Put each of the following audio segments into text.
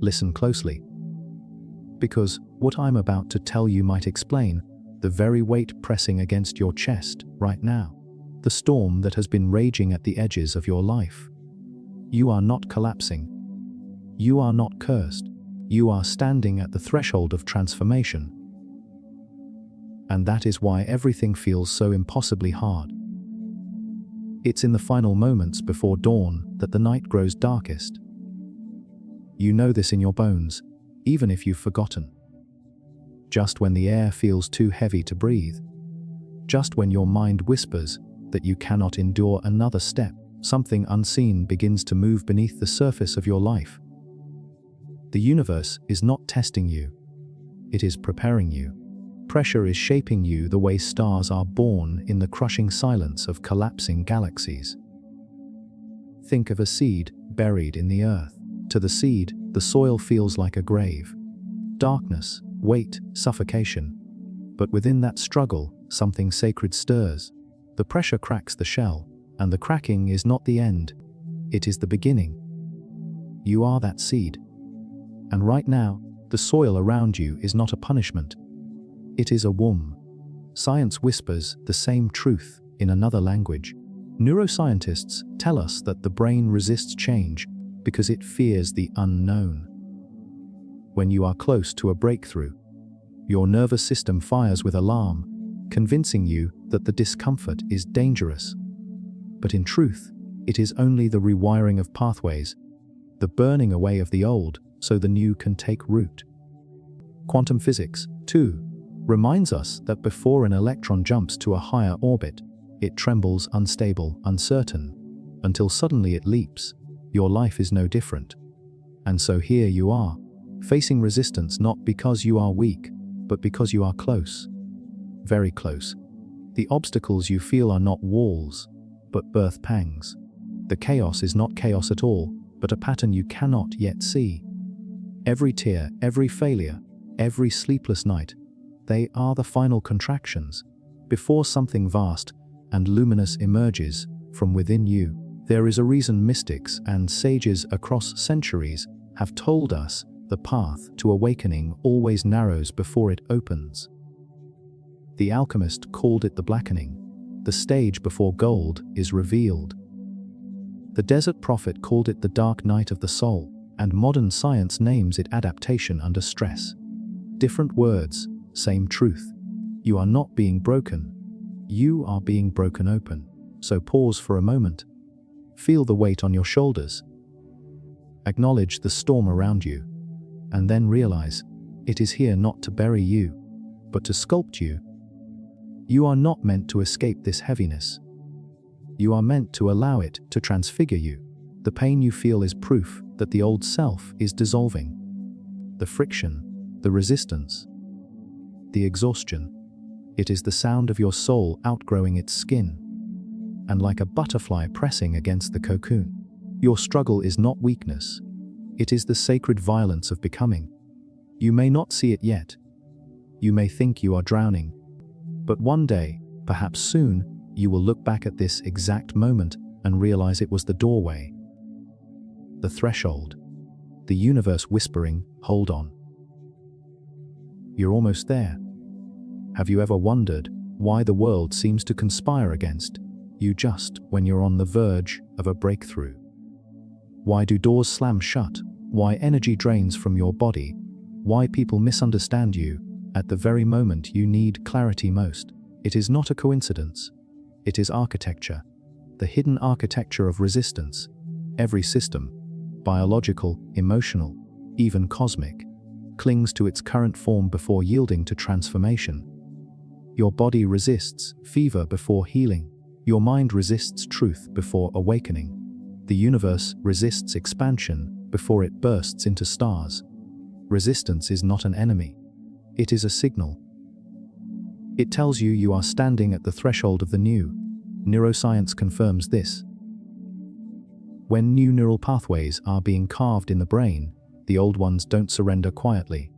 Listen closely. Because what I'm about to tell you might explain the very weight pressing against your chest right now. The storm that has been raging at the edges of your life. You are not collapsing. You are not cursed. You are standing at the threshold of transformation. And that is why everything feels so impossibly hard. It's in the final moments before dawn that the night grows darkest. You know this in your bones, even if you've forgotten. Just when the air feels too heavy to breathe, just when your mind whispers that you cannot endure another step, something unseen begins to move beneath the surface of your life. The universe is not testing you, it is preparing you. Pressure is shaping you the way stars are born in the crushing silence of collapsing galaxies. Think of a seed buried in the earth. To the seed, the soil feels like a grave. Darkness, weight, suffocation. But within that struggle, something sacred stirs. The pressure cracks the shell, and the cracking is not the end, it is the beginning. You are that seed. And right now, the soil around you is not a punishment. It is a womb. Science whispers the same truth in another language. Neuroscientists tell us that the brain resists change because it fears the unknown. When you are close to a breakthrough, your nervous system fires with alarm, convincing you that the discomfort is dangerous. But in truth, it is only the rewiring of pathways, the burning away of the old so the new can take root. Quantum physics, too, reminds us that before an electron jumps to a higher orbit, it trembles unstable, uncertain, until suddenly it leaps. Your life is no different. And so here you are, facing resistance not because you are weak, but because you are close. Very close. The obstacles you feel are not walls, but birth pangs. The chaos is not chaos at all, but a pattern you cannot yet see. Every tear, every failure, every sleepless night, they are the final contractions, before something vast and luminous emerges from within you. There is a reason mystics and sages across centuries have told us the path to awakening always narrows before it opens. The alchemist called it the blackening, the stage before gold is revealed. The desert prophet called it the dark night of the soul, and modern science names it adaptation under stress. Different words, same truth. You are not being broken. You are being broken open. So pause for a moment. Feel the weight on your shoulders. Acknowledge the storm around you, and then realize it is here not to bury you, but to sculpt you. You are not meant to escape this heaviness. You are meant to allow it to transfigure you. The pain you feel is proof that the old self is dissolving. The friction, the resistance, the exhaustion, it is the sound of your soul outgrowing its skin. And like a butterfly pressing against the cocoon, your struggle is not weakness. It is the sacred violence of becoming. You may not see it yet. You may think you are drowning. But one day, perhaps soon, you will look back at this exact moment and realize it was the doorway. The threshold. The universe whispering, hold on. You're almost there. Have you ever wondered why the world seems to conspire against you just when you're on the verge of a breakthrough? Why do doors slam shut? Why energy drains from your body? Why people misunderstand you at the very moment you need clarity most? It is not a coincidence. It is architecture, the hidden architecture of resistance. Every system, biological, emotional, even cosmic, clings to its current form before yielding to transformation. Your body resists fever before healing. Your mind resists truth before awakening. The universe resists expansion before it bursts into stars. Resistance is not an enemy. It is a signal. It tells you you are standing at the threshold of the new. Neuroscience confirms this. When new neural pathways are being carved in the brain, the old ones don't surrender quietly.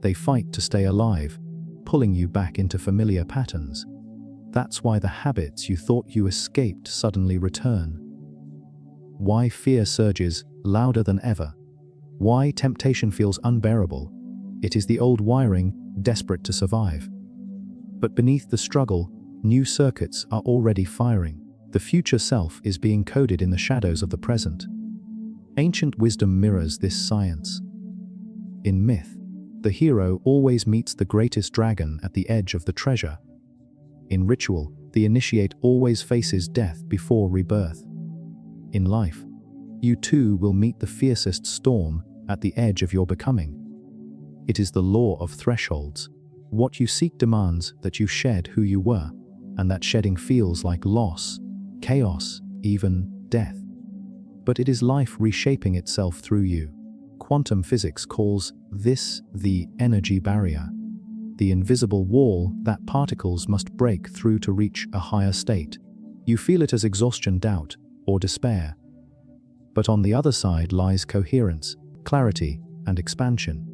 They fight to stay alive, pulling you back into familiar patterns. That's why the habits you thought you escaped suddenly return. Why fear surges louder than ever. Why temptation feels unbearable? It is the old wiring, desperate to survive. But beneath the struggle, new circuits are already firing. The future self is being coded in the shadows of the present. Ancient wisdom mirrors this science. In myth, the hero always meets the greatest dragon at the edge of the treasure. In ritual, the initiate always faces death before rebirth. In life, you too will meet the fiercest storm at the edge of your becoming. It is the law of thresholds. What you seek demands that you shed who you were, and that shedding feels like loss, chaos, even death. But it is life reshaping itself through you. Quantum physics calls this the energy barrier, the invisible wall that particles must break through to reach a higher state. You feel it as exhaustion, doubt, or despair. But on the other side lies coherence, clarity, and expansion.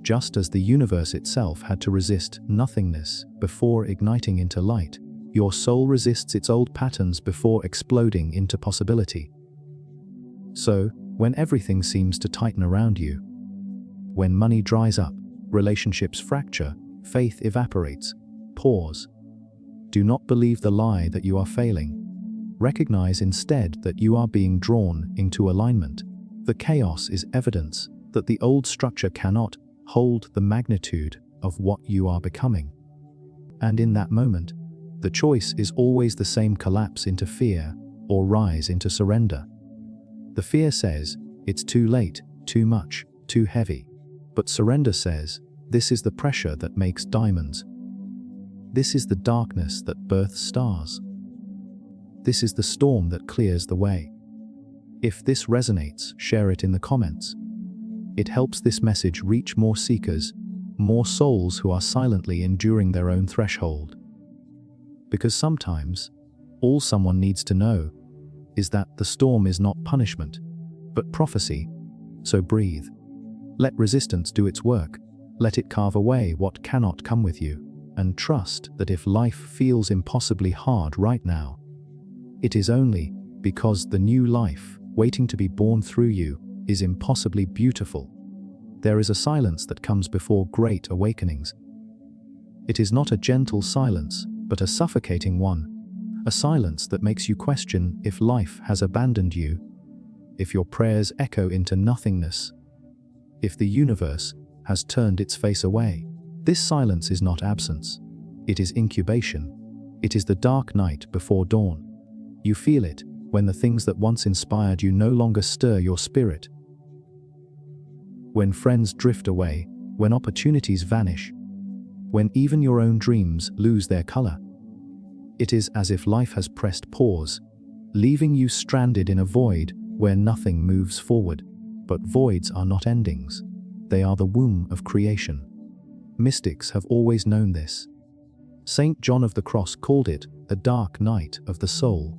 Just as the universe itself had to resist nothingness before igniting into light, your soul resists its old patterns before exploding into possibility. So, when everything seems to tighten around you, when money dries up, relationships fracture, faith evaporates, pause. Do not believe the lie that you are failing. Recognize instead that you are being drawn into alignment. The chaos is evidence that the old structure cannot hold the magnitude of what you are becoming. And in that moment, the choice is always the same: collapse into fear or rise into surrender. The fear says, it's too late, too much, too heavy. But surrender says, this is the pressure that makes diamonds. This is the darkness that births stars. This is the storm that clears the way. If this resonates, share it in the comments. It helps this message reach more seekers, more souls who are silently enduring their own threshold. Because sometimes, all someone needs to know is that the storm is not punishment, but prophecy. So breathe. Let resistance do its work. Let it carve away what cannot come with you. And trust that if life feels impossibly hard right now, it is only because the new life, waiting to be born through you, is impossibly beautiful. There is a silence that comes before great awakenings. It is not a gentle silence, but a suffocating one. A silence that makes you question if life has abandoned you, if your prayers echo into nothingness, if the universe has turned its face away. This silence is not absence. It is incubation. It is the dark night before dawn. You feel it when the things that once inspired you no longer stir your spirit. When friends drift away, when opportunities vanish, when even your own dreams lose their color. It is as if life has pressed pause, leaving you stranded in a void where nothing moves forward. But voids are not endings. They are the womb of creation. Mystics have always known this. Saint John of the Cross called it a dark night of the soul.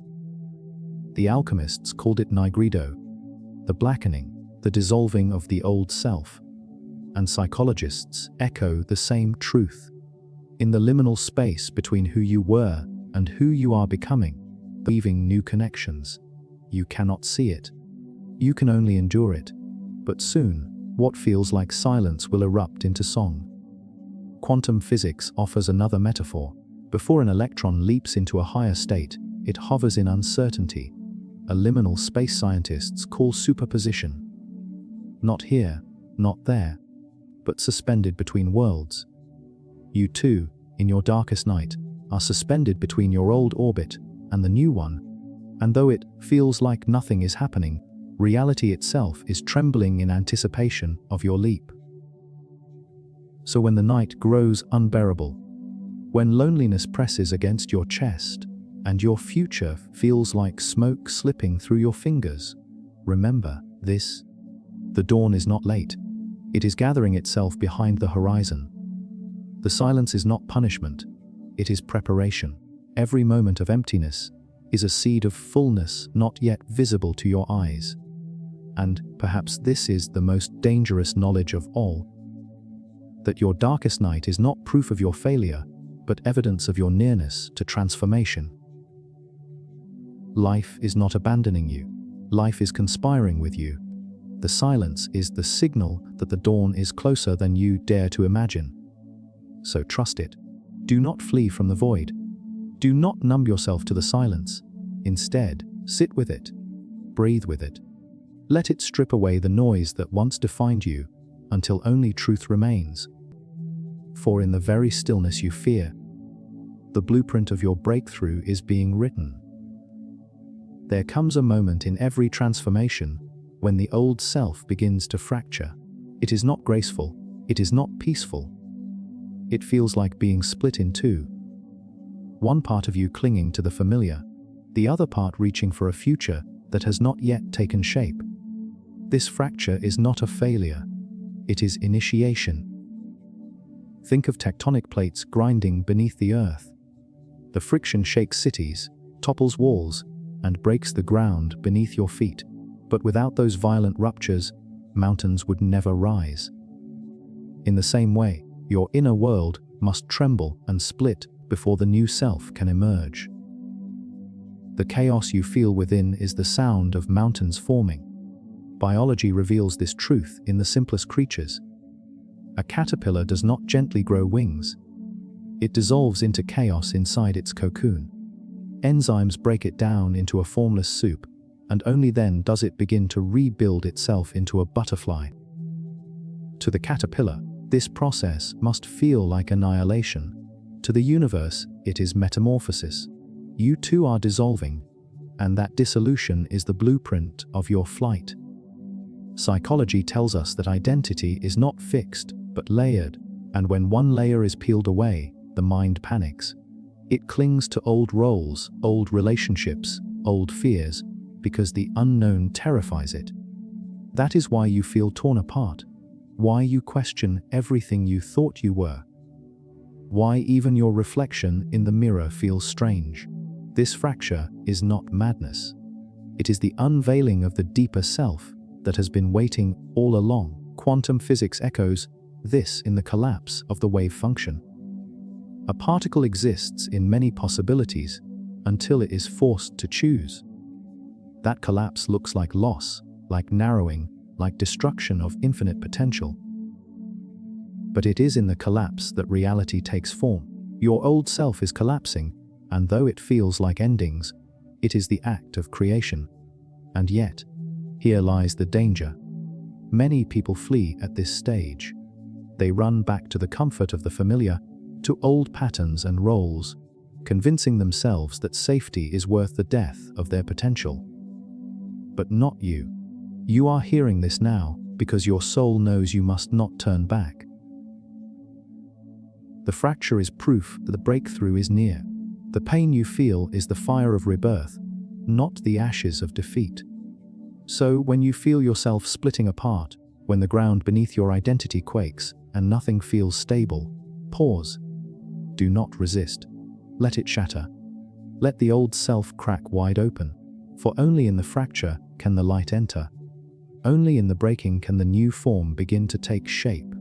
The alchemists called it nigredo, the blackening, the dissolving of the old self. And psychologists echo the same truth. In the liminal space between who you were and who you are becoming, weaving new connections. You cannot see it. You can only endure it. But soon, what feels like silence will erupt into song. Quantum physics offers another metaphor. Before an electron leaps into a higher state, it hovers in uncertainty. A liminal space scientists call superposition. Not here, not there, but suspended between worlds. You too, in your darkest night, are suspended between your old orbit and the new one. And though it feels like nothing is happening, reality itself is trembling in anticipation of your leap. So when the night grows unbearable, when loneliness presses against your chest, and your future feels like smoke slipping through your fingers, remember this. The dawn is not late. It is gathering itself behind the horizon. The silence is not punishment. It is preparation. Every moment of emptiness is a seed of fullness not yet visible to your eyes. And perhaps this is the most dangerous knowledge of all, that your darkest night is not proof of your failure, but evidence of your nearness to transformation. Life is not abandoning you. Life is conspiring with you. The silence is the signal that the dawn is closer than you dare to imagine. So trust it. Do not flee from the void. Do not numb yourself to the silence. Instead, sit with it. Breathe with it. Let it strip away the noise that once defined you until only truth remains. For in the very stillness you fear, the blueprint of your breakthrough is being written. There comes a moment in every transformation when the old self begins to fracture. It is not graceful. It is not peaceful. It feels like being split in two. One part of you clinging to the familiar, the other part reaching for a future that has not yet taken shape. This fracture is not a failure. It is initiation. Think of tectonic plates grinding beneath the earth. The friction shakes cities, topples walls, and breaks the ground beneath your feet. But without those violent ruptures, mountains would never rise. In the same way, your inner world must tremble and split before the new self can emerge. The chaos you feel within is the sound of mountains forming. Biology reveals this truth in the simplest creatures. A caterpillar does not gently grow wings. It dissolves into chaos inside its cocoon. Enzymes break it down into a formless soup, and only then does it begin to rebuild itself into a butterfly. To the caterpillar, this process must feel like annihilation. To the universe, it is metamorphosis. You too are dissolving, and that dissolution is the blueprint of your flight. Psychology tells us that identity is not fixed, but layered, and when one layer is peeled away, the mind panics. It clings to old roles, old relationships, old fears, because the unknown terrifies it. That is why you feel torn apart, why you question everything you thought you were, why even your reflection in the mirror feels strange. This fracture is not madness. It is the unveiling of the deeper self that has been waiting all along. Quantum physics echoes this in the collapse of the wave function. A particle exists in many possibilities until it is forced to choose. That collapse looks like loss, like narrowing, like destruction of infinite potential. But it is in the collapse that reality takes form. Your old self is collapsing, and though it feels like endings, it is the act of creation. And yet, here lies the danger. Many people flee at this stage. They run back to the comfort of the familiar, to old patterns and roles, convincing themselves that safety is worth the death of their potential. But not you. You are hearing this now because your soul knows you must not turn back. The fracture is proof that the breakthrough is near. The pain you feel is the fire of rebirth, not the ashes of defeat. So when you feel yourself splitting apart, when the ground beneath your identity quakes and nothing feels stable, pause. Do not resist. Let it shatter. Let the old self crack wide open, for only in the fracture can the light enter. Only in the breaking can the new form begin to take shape.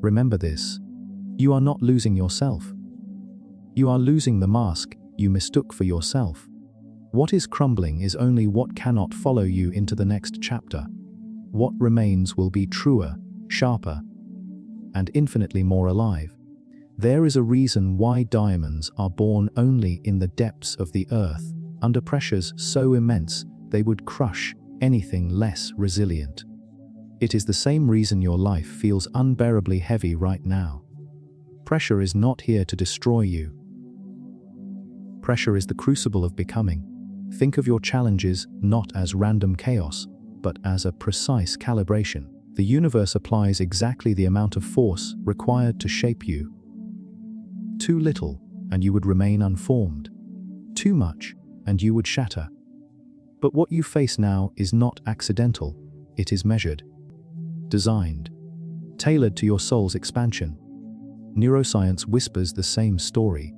Remember this. You are not losing yourself. You are losing the mask you mistook for yourself. What is crumbling is only what cannot follow you into the next chapter. What remains will be truer, sharper, and infinitely more alive. There is a reason why diamonds are born only in the depths of the earth, under pressures so immense they would crush anything less resilient. It is the same reason your life feels unbearably heavy right now. Pressure is not here to destroy you. Pressure is the crucible of becoming. Think of your challenges not as random chaos, but as a precise calibration. The universe applies exactly the amount of force required to shape you. Too little, and you would remain unformed. Too much, and you would shatter. But what you face now is not accidental. It is measured, designed, tailored to your soul's expansion. Neuroscience whispers the same story.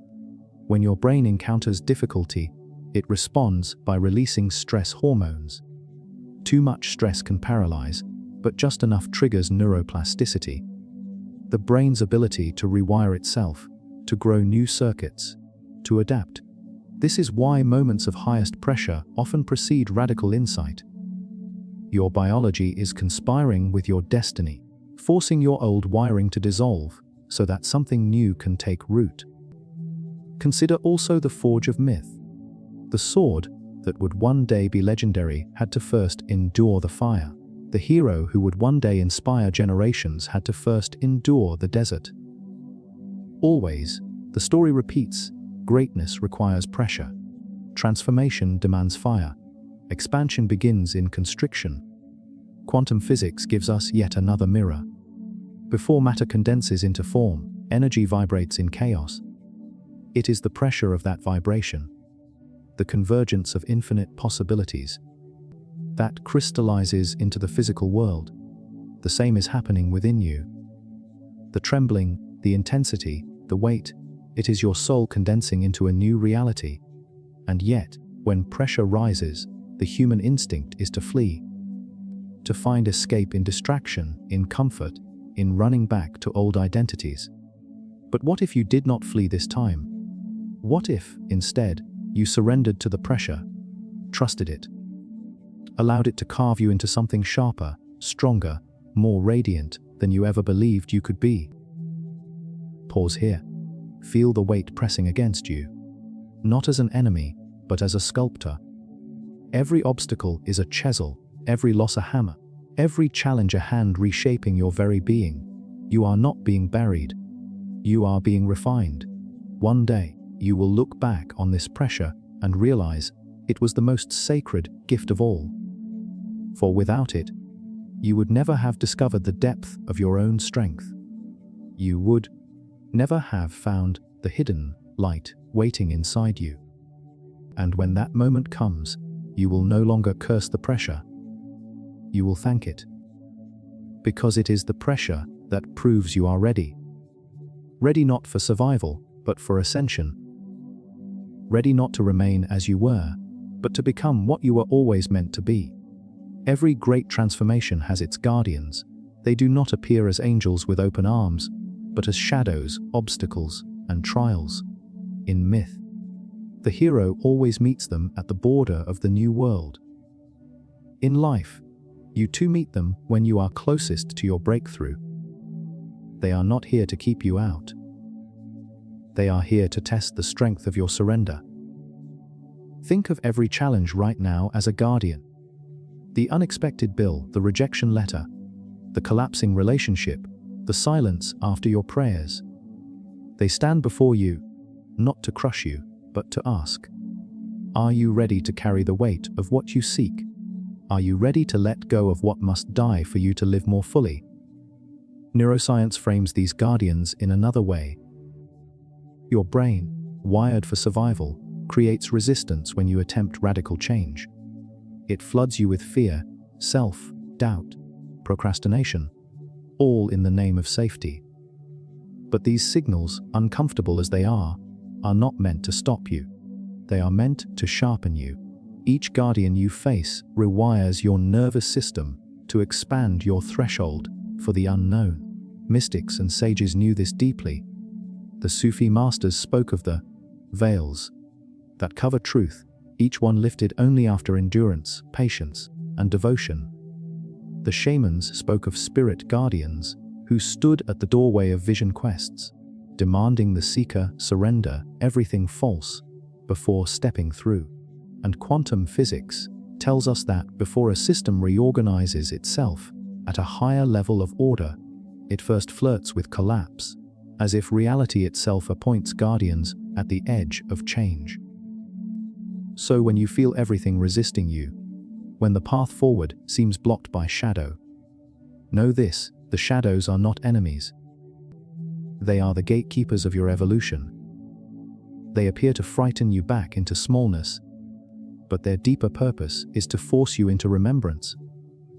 When your brain encounters difficulty, it responds by releasing stress hormones. Too much stress can paralyze, but just enough triggers neuroplasticity, the brain's ability to rewire itself, to grow new circuits, to adapt. This is why moments of highest pressure often precede radical insight. Your biology is conspiring with your destiny, forcing your old wiring to dissolve so that something new can take root. Consider also the forge of myth. The sword that would one day be legendary had to first endure the fire. The hero who would one day inspire generations had to first endure the desert. Always, the story repeats: greatness requires pressure. Transformation demands fire. Expansion begins in constriction. Quantum physics gives us yet another mirror. Before matter condenses into form, energy vibrates in chaos. It is the pressure of that vibration, the convergence of infinite possibilities, that crystallizes into the physical world. The same is happening within you. The trembling, the intensity, the weight, it is your soul condensing into a new reality. And yet, when pressure rises, the human instinct is to flee, to find escape in distraction, in comfort, in running back to old identities. But what if you did not flee this time? What if, instead, you surrendered to the pressure, trusted it, allowed it to carve you into something sharper, stronger, more radiant than you ever believed you could be? Pause here. Feel the weight pressing against you, not as an enemy, but as a sculptor. Every obstacle is a chisel, every loss a hammer, every challenge a hand reshaping your very being. You are not being buried. You are being refined. One day, you will look back on this pressure and realize it was the most sacred gift of all. For without it, you would never have discovered the depth of your own strength. You would never have found the hidden light waiting inside you. And when that moment comes, you will no longer curse the pressure. You will thank it. Because it is the pressure that proves you are ready. Ready not for survival, but for ascension. Ready not to remain as you were, but to become what you were always meant to be. Every great transformation has its guardians. They do not appear as angels with open arms, but as shadows, obstacles, and trials. In myth, the hero always meets them at the border of the new world. In life, you too meet them when you are closest to your breakthrough. They are not here to keep you out. They are here to test the strength of your surrender. Think of every challenge right now as a guardian. The unexpected bill, the rejection letter, the collapsing relationship, the silence after your prayers. They stand before you, not to crush you, but to ask, are you ready to carry the weight of what you seek? Are you ready to let go of what must die for you to live more fully? Neuroscience frames these guardians in another way. Your brain, wired for survival, creates resistance when you attempt radical change. It floods you with fear, self-doubt, procrastination, all in the name of safety. But these signals, uncomfortable as they are not meant to stop you. They are meant to sharpen you. Each guardian you face rewires your nervous system to expand your threshold for the unknown. Mystics and sages knew this deeply. The Sufi masters spoke of the veils that cover truth, each one lifted only after endurance, patience, and devotion. The shamans spoke of spirit guardians who stood at the doorway of vision quests, demanding the seeker surrender everything false before stepping through. And quantum physics tells us that before a system reorganizes itself at a higher level of order, it first flirts with collapse, as if reality itself appoints guardians at the edge of change. So when you feel everything resisting you, when the path forward seems blocked by shadow, know this: the shadows are not enemies. They are the gatekeepers of your evolution. They appear to frighten you back into smallness, but their deeper purpose is to force you into remembrance,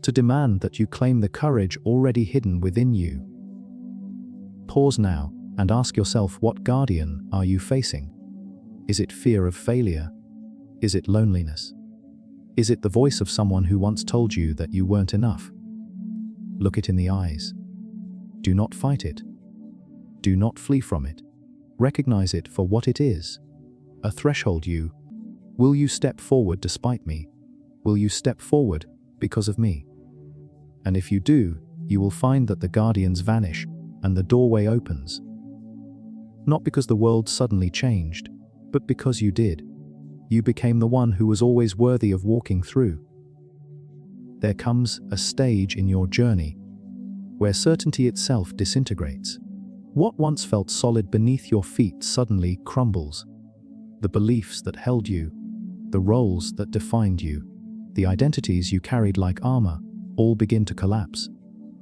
to demand that you claim the courage already hidden within you. Pause now and ask yourself, what guardian are you facing? Is it fear of failure? Is it loneliness? Is it the voice of someone who once told you that you weren't enough? Look it in the eyes. Do not fight it. Do not flee from it. Recognize it for what it is: a threshold. Will you step forward despite me? Will you step forward because of me? And if you do, you will find that the guardians vanish and the doorway opens. Not because the world suddenly changed, but because you did. You became the one who was always worthy of walking through. There comes a stage in your journey where certainty itself disintegrates. What once felt solid beneath your feet suddenly crumbles. The beliefs that held you, the roles that defined you, the identities you carried like armor, all begin to collapse.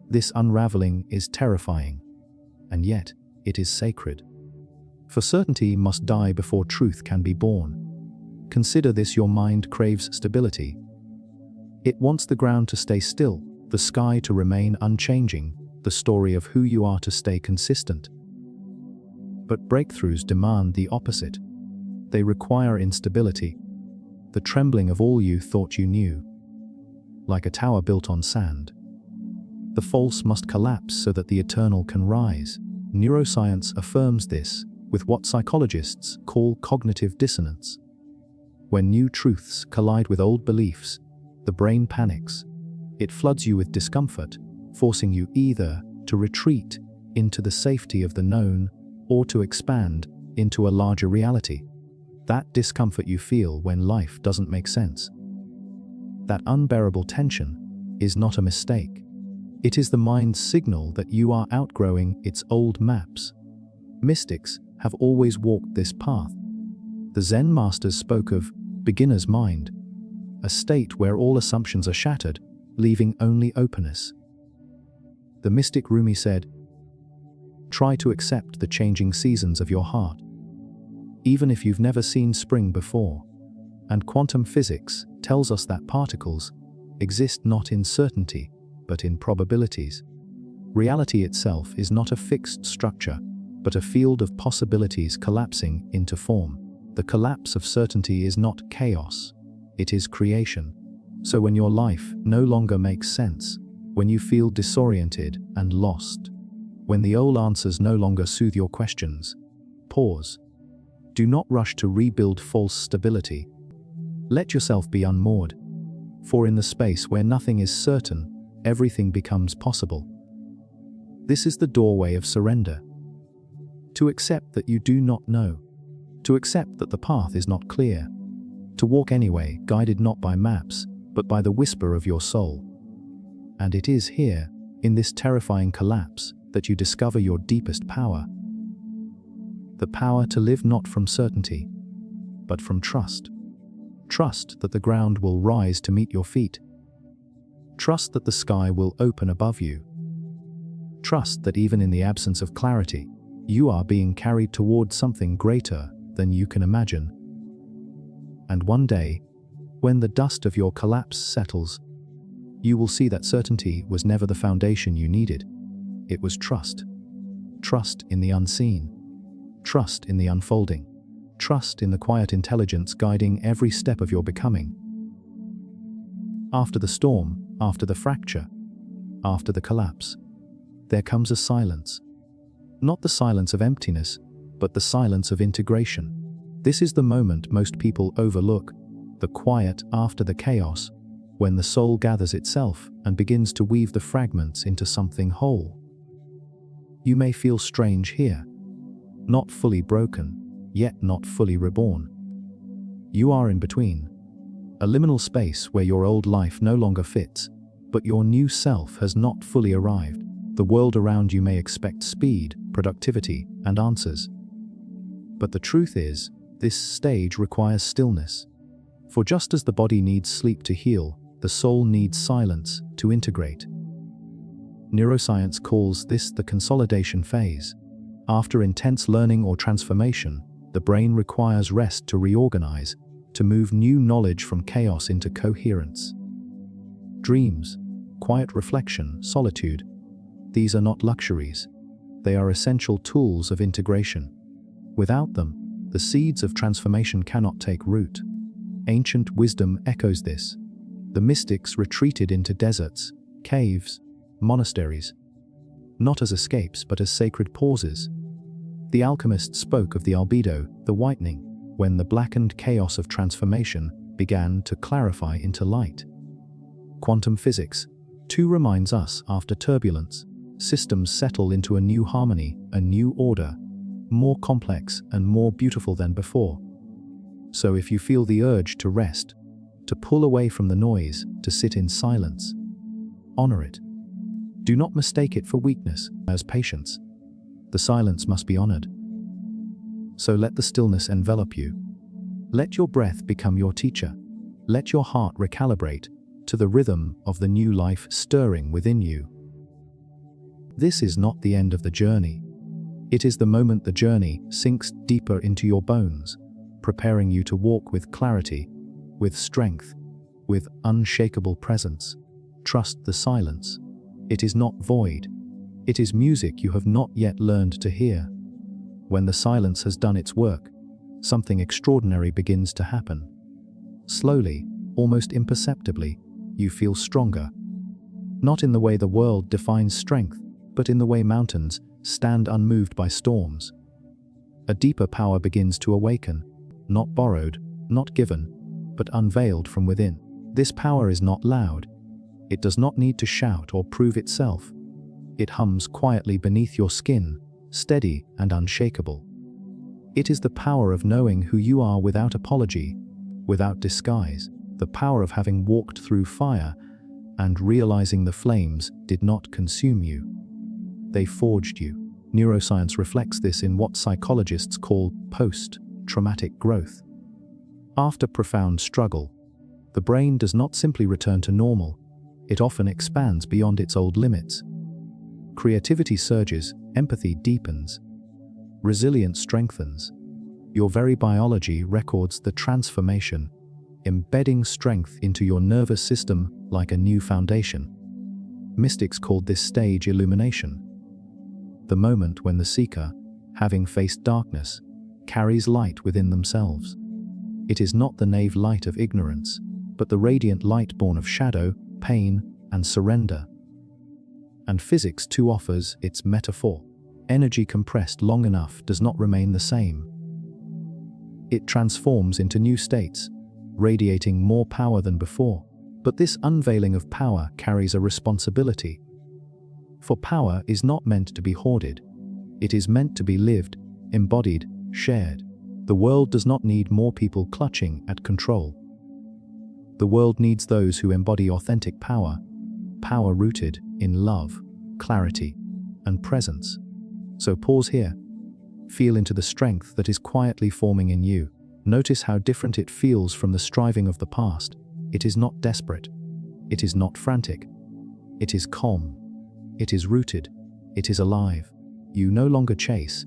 This unraveling is terrifying, and yet it is sacred. For certainty must die before truth can be born. Consider this: your mind craves stability. It wants the ground to stay still, the sky to remain unchanging, the story of who you are to stay consistent. But breakthroughs demand the opposite. They require instability, the trembling of all you thought you knew. Like a tower built on sand, the false must collapse so that the eternal can rise. Neuroscience affirms this with what psychologists call cognitive dissonance. When new truths collide with old beliefs, the brain panics. It floods you with discomfort, forcing you either to retreat into the safety of the known or to expand into a larger reality. That discomfort you feel when life doesn't make sense, that unbearable tension, is not a mistake. It is the mind's signal that you are outgrowing its old maps. Mystics have always walked this path. The Zen masters spoke of beginner's mind, a state where all assumptions are shattered, leaving only openness. The mystic Rumi said, "Try to accept the changing seasons of your heart, even if you've never seen spring before." And quantum physics tells us that particles exist not in certainty, but in probabilities. Reality itself is not a fixed structure, but a field of possibilities collapsing into form. The collapse of certainty is not chaos, it is creation. So when your life no longer makes sense, when you feel disoriented and lost, when the old answers no longer soothe your questions, pause. Do not rush to rebuild false stability. Let yourself be unmoored, for in the space where nothing is certain, everything becomes possible. This is the doorway of surrender. To accept that you do not know, to accept that the path is not clear, to walk anyway, guided not by maps, but by the whisper of your soul. And it is here, in this terrifying collapse, that you discover your deepest power. The power to live not from certainty, but from trust. Trust that the ground will rise to meet your feet. Trust that the sky will open above you. Trust that even in the absence of clarity, you are being carried towards something greater than you can imagine. And one day, when the dust of your collapse settles, you will see that certainty was never the foundation you needed. It was trust. Trust in the unseen. Trust in the unfolding. Trust in the quiet intelligence guiding every step of your becoming. After the storm, after the fracture, after the collapse, there comes a silence. Not the silence of emptiness, but the silence of integration. This is the moment most people overlook, the quiet after the chaos, when the soul gathers itself and begins to weave the fragments into something whole. You may feel strange here, not fully broken, yet not fully reborn. You are in between, a liminal space where your old life no longer fits, but your new self has not fully arrived. The world around you may expect speed, productivity, and answers. But the truth is, this stage requires stillness. For just as the body needs sleep to heal, the soul needs silence to integrate. Neuroscience calls this the consolidation phase. After intense learning or transformation, the brain requires rest to reorganize, to move new knowledge from chaos into coherence. Dreams, quiet reflection, solitude, these are not luxuries. They are essential tools of integration. Without them, the seeds of transformation cannot take root. Ancient wisdom echoes this. The mystics retreated into deserts, caves, monasteries, not as escapes but as sacred pauses. The alchemists spoke of the albedo, the whitening, when the blackened chaos of transformation began to clarify into light. Quantum physics 2 reminds us, after turbulence, systems settle into a new harmony, a new order, more complex and more beautiful than before. So if you feel the urge to rest, to pull away from the noise, to sit in silence, honor it. Do not mistake it for weakness, as patience. The silence must be honored. So let the stillness envelop you. Let your breath become your teacher. Let your heart recalibrate to the rhythm of the new life stirring within you. This is not the end of the journey. It is the moment the journey sinks deeper into your bones, preparing you to walk with clarity, with strength, with unshakable presence. Trust the silence. It is not void. It is music you have not yet learned to hear. When the silence has done its work, something extraordinary begins to happen. Slowly, almost imperceptibly, you feel stronger. Not in the way the world defines strength, but in the way mountains stand unmoved by storms. A deeper power begins to awaken, not borrowed, not given, but unveiled from within. This power is not loud. It does not need to shout or prove itself. It hums quietly beneath your skin, steady and unshakable. It is the power of knowing who you are without apology, without disguise, the power of having walked through fire and realizing the flames did not consume you. They forged you. Neuroscience reflects this in what psychologists call post-traumatic growth. After profound struggle, the brain does not simply return to normal, it often expands beyond its old limits. Creativity surges, empathy deepens, resilience strengthens. Your very biology records the transformation, embedding strength into your nervous system like a new foundation. Mystics called this stage illumination. The moment when the seeker, having faced darkness, carries light within themselves. It is not the naive light of ignorance, but the radiant light born of shadow, pain, and surrender. And physics too offers its metaphor. Energy compressed long enough does not remain the same. It transforms into new states, radiating more power than before. But this unveiling of power carries a responsibility. For power is not meant to be hoarded. It is meant to be lived, embodied, shared. The world does not need more people clutching at control. The world needs those who embody authentic power, power rooted in love, clarity, and presence. So pause here. Feel into the strength that is quietly forming in you. Notice how different it feels from the striving of the past. It is not desperate. It is not frantic. It is calm. It is rooted. It is alive. You no longer chase.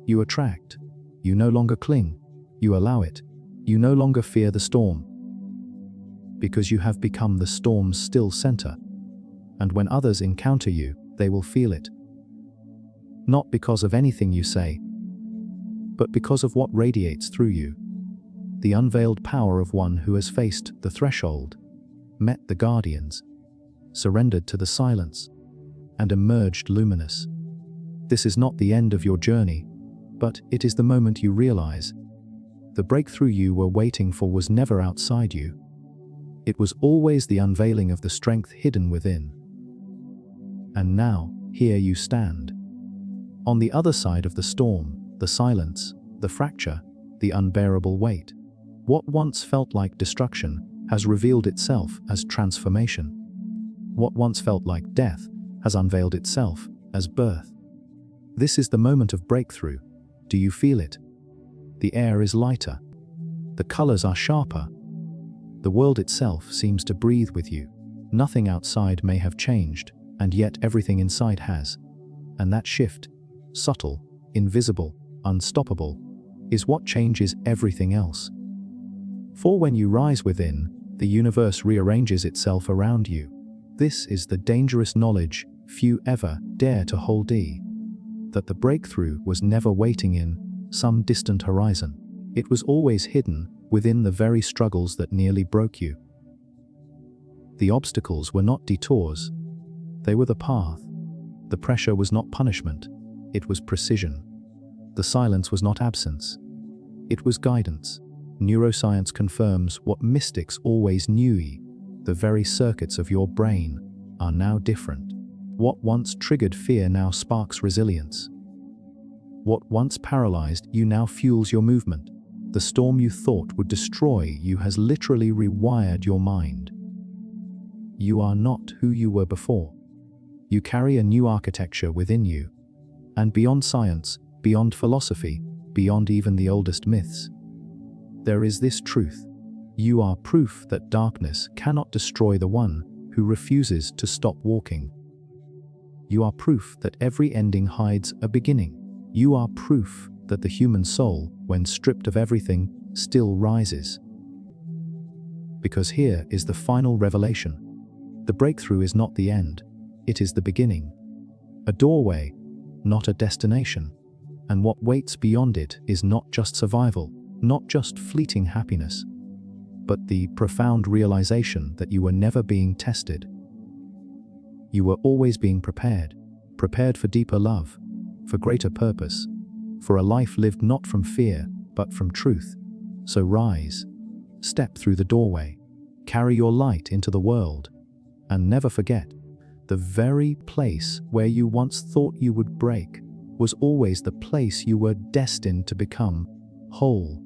You attract. You no longer cling. You allow it. You no longer fear the storm. Because you have become the storm's still center. And when others encounter you, they will feel it. Not because of anything you say, but because of what radiates through you. The unveiled power of one who has faced the threshold, met the guardians, surrendered to the silence, and emerged luminous. This is not the end of your journey, but it is the moment you realize the breakthrough you were waiting for was never outside you. It was always the unveiling of the strength hidden within. And now, here you stand. On the other side of the storm, the silence, the fracture, the unbearable weight. What once felt like destruction has revealed itself as transformation. What once felt like death has unveiled itself as birth. This is the moment of breakthrough. Do you feel it? The air is lighter. The colors are sharper. The world itself seems to breathe with you. Nothing outside may have changed, and yet everything inside has. And that shift, subtle, invisible, unstoppable, is what changes everything else. For when you rise within, the universe rearranges itself around you. This is the dangerous knowledge few ever dare to hold dear. That the breakthrough was never waiting in some distant horizon. It was always hidden within the very struggles that nearly broke you. The obstacles were not detours. They were the path. The pressure was not punishment. It was precision. The silence was not absence. It was guidance. Neuroscience confirms what mystics always knew: the very circuits of your brain, are now different. What once triggered fear now sparks resilience. What once paralyzed you now fuels your movement. The storm you thought would destroy you has literally rewired your mind. You are not who you were before. You carry a new architecture within you. And beyond science, beyond philosophy, beyond even the oldest myths, there is this truth. You are proof that darkness cannot destroy the one who refuses to stop walking. You are proof that every ending hides a beginning. You are proof that the human soul, when stripped of everything, still rises. Because here is the final revelation. The breakthrough is not the end, it is the beginning. A doorway, not a destination. And what waits beyond it is not just survival, not just fleeting happiness, but the profound realization that you were never being tested. You were always being prepared for deeper love, for greater purpose, for a life lived not from fear, but from truth. So rise, step through the doorway, carry your light into the world, and never forget, the very place where you once thought you would break was always the place you were destined to become whole.